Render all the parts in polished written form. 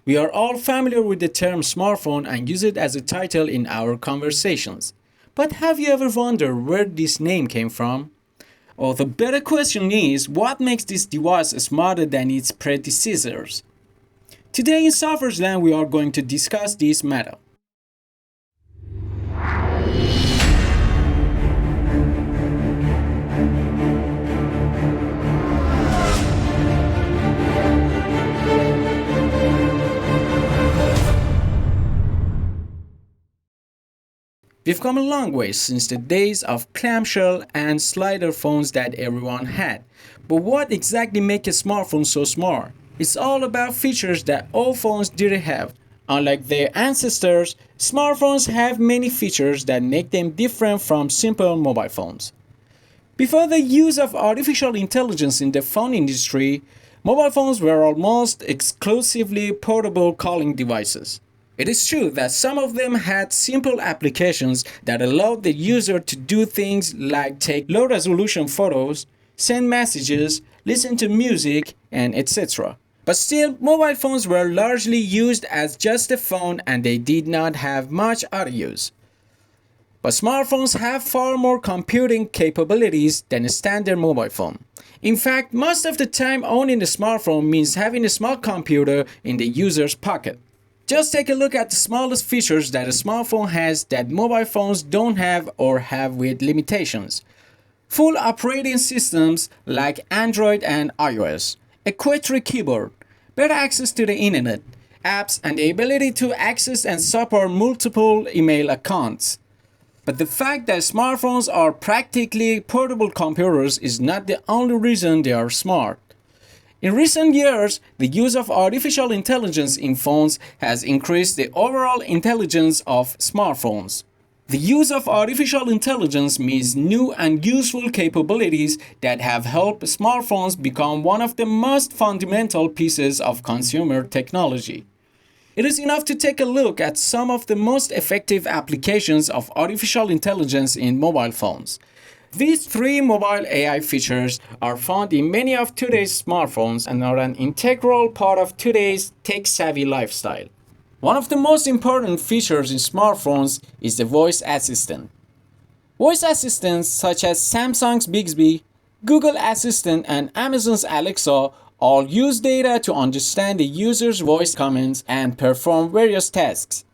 We are all familiar with the term smartphone and use it as a title in our conversations. But have you ever wondered where this name came from? Or the better question is, what makes this device smarter than its predecessors? Today in Software's Land, we are going to discuss this matter. We've come a long way since the days of clamshell and slider phones that everyone had. But what exactly makes a smartphone so smart? It's all about features that old phones didn't have. Unlike their ancestors, smartphones have many features that make them different from simple mobile phones. Before the use of artificial intelligence in the phone industry, mobile phones were almost exclusively portable calling devices. It is true that some of them had simple applications that allowed the user to do things like take low-resolution photos, send messages, listen to music, and etc. But still, mobile phones were largely used as just a phone and they did not have much other use. But smartphones have far more computing capabilities than a standard mobile phone. In fact, most of the time owning a smartphone means having a small computer in the user's pocket. Just take a look at the smallest features that a smartphone has that mobile phones don't have or have with limitations. Full operating systems like Android and iOS, a quad-tree keyboard, better access to the internet, apps, and the ability to access and support multiple email accounts. But the fact that smartphones are practically portable computers is not the only reason they are smart. In recent years, the use of artificial intelligence in phones has increased the overall intelligence of smartphones. The use of artificial intelligence means new and useful capabilities that have helped smartphones become one of the most fundamental pieces of consumer technology. It is enough to take a look at some of the most effective applications of artificial intelligence in mobile phones. These three mobile AI features are found in many of today's smartphones and are an integral part of today's tech-savvy lifestyle. One of the most important features in smartphones is the voice assistant. Voice assistants such as Samsung's Bixby, Google Assistant, and Amazon's Alexa all use data to understand the user's voice commands and perform various tasks.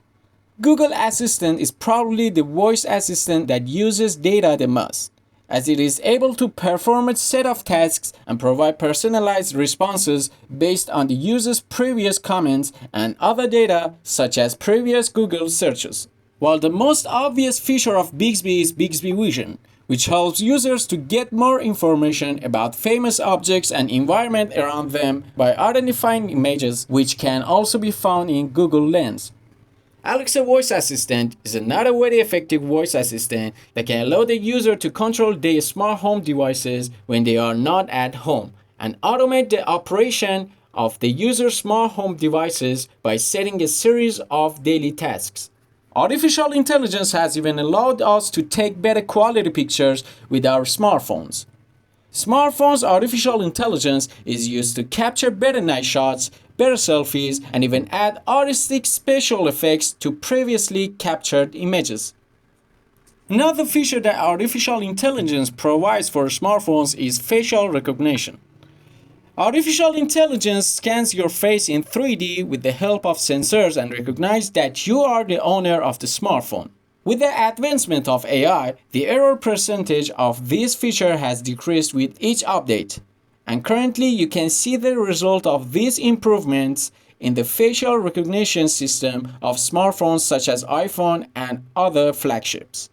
Google Assistant is probably the voice assistant that uses data the most, as it is able to perform a set of tasks and provide personalized responses based on the user's previous comments and other data such as previous Google searches. While the most obvious feature of Bixby is Bixby Vision, which helps users to get more information about famous objects and environment around them by identifying images, which can also be found in Google Lens. Alexa Voice Assistant is another very effective voice assistant that can allow the user to control their smart home devices when they are not at home and automate the operation of the user's smart home devices by setting a series of daily tasks. Artificial intelligence has even allowed us to take better quality pictures with our smartphones. Smartphones' artificial intelligence is used to capture better night shots, better selfies, and even add artistic special effects to previously captured images. Another feature that artificial intelligence provides for smartphones is facial recognition. Artificial intelligence scans your face in 3D with the help of sensors and recognizes that you are the owner of the smartphone. With the advancement of AI, the error percentage of this feature has decreased with each update. And currently you can see the result of these improvements in the facial recognition system of smartphones such as iPhone and other flagships.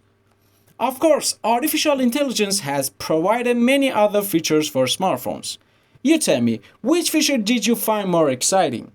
Of course, artificial intelligence has provided many other features for smartphones. You tell me, which feature did you find more exciting?